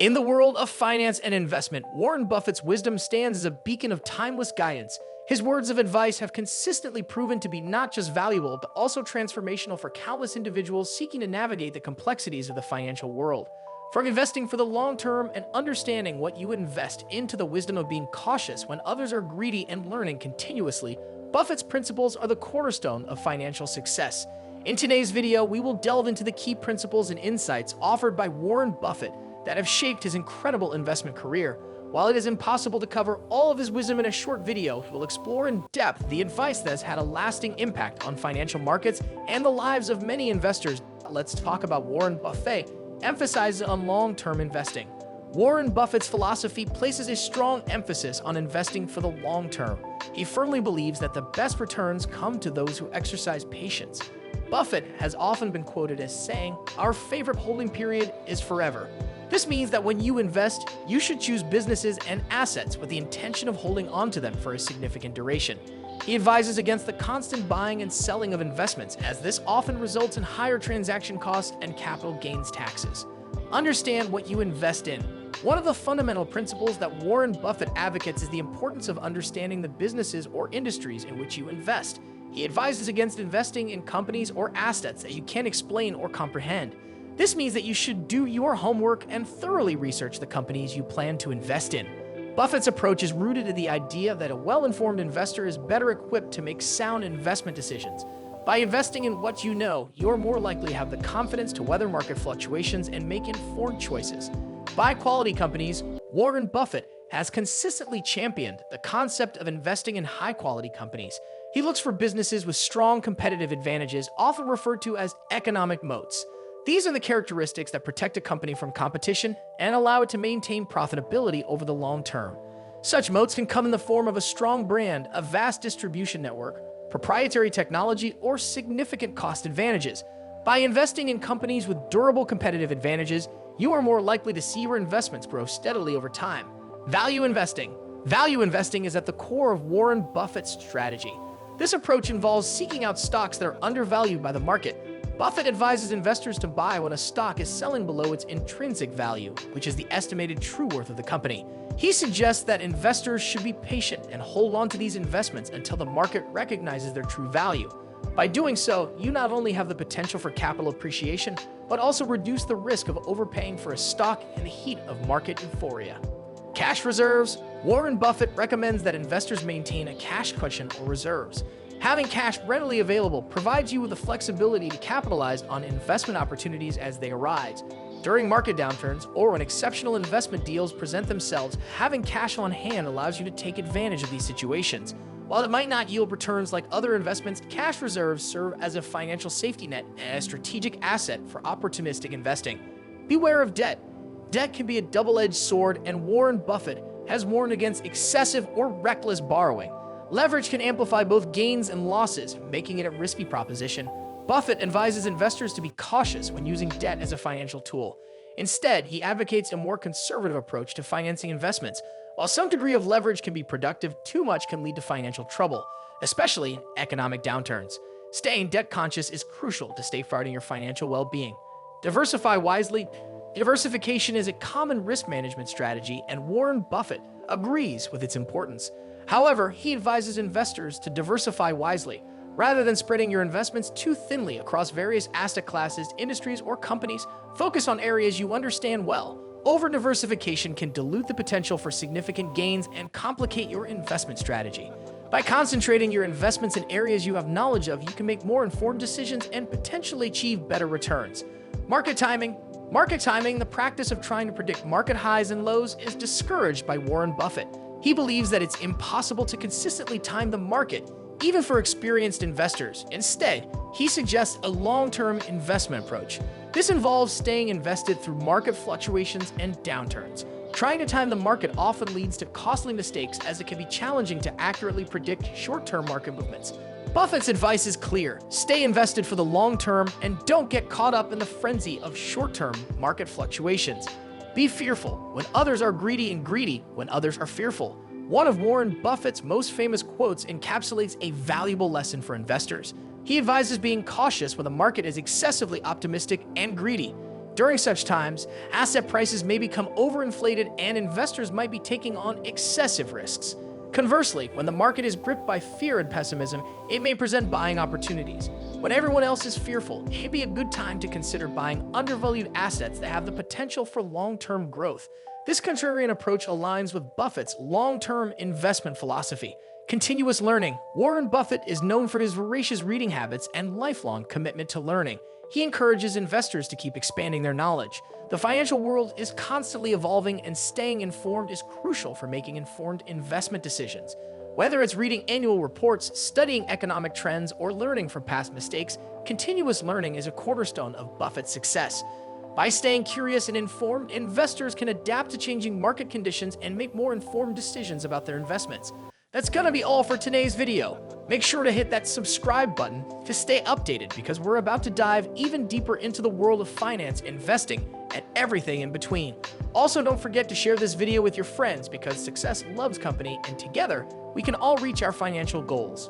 In the world of finance and investment, Warren Buffett's wisdom stands as a beacon of timeless guidance. His words of advice have consistently proven to be not just valuable, but also transformational for countless individuals seeking to navigate the complexities of the financial world. From investing for the long term and understanding what you would invest into the wisdom of being cautious when others are greedy and learning continuously, Buffett's principles are the cornerstone of financial success. In today's video, we will delve into the key principles and insights offered by Warren Buffett that have shaped his incredible investment career. While it is impossible to cover all of his wisdom in a short video, we'll explore in depth the advice that has had a lasting impact on financial markets and the lives of many investors. Let's talk about Warren Buffett emphasizes on long-term investing. Warren Buffett's philosophy places a strong emphasis on investing for the long term. He firmly believes that the best returns come to those who exercise patience. Buffett has often been quoted as saying, "Our favorite holding period is forever." This means that when you invest, you should choose businesses and assets with the intention of holding onto them for a significant duration. He advises against the constant buying and selling of investments, as this often results in higher transaction costs and capital gains taxes. Understand what you invest in. One of the fundamental principles that Warren Buffett advocates is the importance of understanding the businesses or industries in which you invest. He advises against investing in companies or assets that you can't explain or comprehend. This means that you should do your homework and thoroughly research the companies you plan to invest in. Buffett's approach is rooted in the idea that a well-informed investor is better equipped to make sound investment decisions. By investing in what you know, you're more likely to have the confidence to weather market fluctuations and make informed choices. Buy quality companies. Warren Buffett has consistently championed the concept of investing in high-quality companies. He looks for businesses with strong competitive advantages, often referred to as economic moats. These are the characteristics that protect a company from competition and allow it to maintain profitability over the long term. Such moats can come in the form of a strong brand, a vast distribution network, proprietary technology, or significant cost advantages. By investing in companies with durable competitive advantages, you are more likely to see your investments grow steadily over time. Value investing. Value investing is at the core of Warren Buffett's strategy. This approach involves seeking out stocks that are undervalued by the market. Buffett advises investors to buy when a stock is selling below its intrinsic value, which is the estimated true worth of the company. He suggests that investors should be patient and hold on to these investments until the market recognizes their true value. By doing so, you not only have the potential for capital appreciation, but also reduce the risk of overpaying for a stock in the heat of market euphoria. Cash reserves. Warren Buffett recommends that investors maintain a cash cushion or reserves. Having cash readily available provides you with the flexibility to capitalize on investment opportunities as they arise. During market downturns or when exceptional investment deals present themselves, having cash on hand allows you to take advantage of these situations. While it might not yield returns like other investments, cash reserves serve as a financial safety net and a strategic asset for opportunistic investing. Beware of debt. Debt can be a double-edged sword, and Warren Buffett has warned against excessive or reckless borrowing. Leverage can amplify both gains and losses, making it a risky proposition. Buffett advises investors to be cautious when using debt as a financial tool. Instead, he advocates a more conservative approach to financing investments. While some degree of leverage can be productive, too much can lead to financial trouble, especially in economic downturns. Staying debt-conscious is crucial to safeguarding your financial well-being. Diversify wisely. Diversification is a common risk management strategy, and Warren Buffett agrees with its importance. However, he advises investors to diversify wisely. Rather than spreading your investments too thinly across various asset classes, industries, or companies, focus on areas you understand well. Over-diversification can dilute the potential for significant gains and complicate your investment strategy. By concentrating your investments in areas you have knowledge of, you can make more informed decisions and potentially achieve better returns. Market timing. Market timing, the practice of trying to predict market highs and lows, is discouraged by Warren Buffett. He believes that it's impossible to consistently time the market, even for experienced investors. Instead, he suggests a long-term investment approach. This involves staying invested through market fluctuations and downturns. Trying to time the market often leads to costly mistakes, as it can be challenging to accurately predict short-term market movements. Buffett's advice is clear: stay invested for the long term and don't get caught up in the frenzy of short-term market fluctuations. Be fearful when others are greedy and greedy when others are fearful. One of Warren Buffett's most famous quotes encapsulates a valuable lesson for investors. He advises being cautious when the market is excessively optimistic and greedy. During such times, asset prices may become overinflated and investors might be taking on excessive risks. Conversely, when the market is gripped by fear and pessimism, it may present buying opportunities. When everyone else is fearful, it may be a good time to consider buying undervalued assets that have the potential for long-term growth. This contrarian approach aligns with Buffett's long-term investment philosophy. Continuous learning. Warren Buffett is known for his voracious reading habits and lifelong commitment to learning. He encourages investors to keep expanding their knowledge. The financial world is constantly evolving, and staying informed is crucial for making informed investment decisions. Whether it's reading annual reports, studying economic trends, or learning from past mistakes, continuous learning is a cornerstone of Buffett's success. By staying curious and informed, investors can adapt to changing market conditions and make more informed decisions about their investments. That's gonna be all for today's video. Make sure to hit that subscribe button to stay updated, because we're about to dive even deeper into the world of finance, investing, and everything in between. Also, don't forget to share this video with your friends, because success loves company, and together we can all reach our financial goals.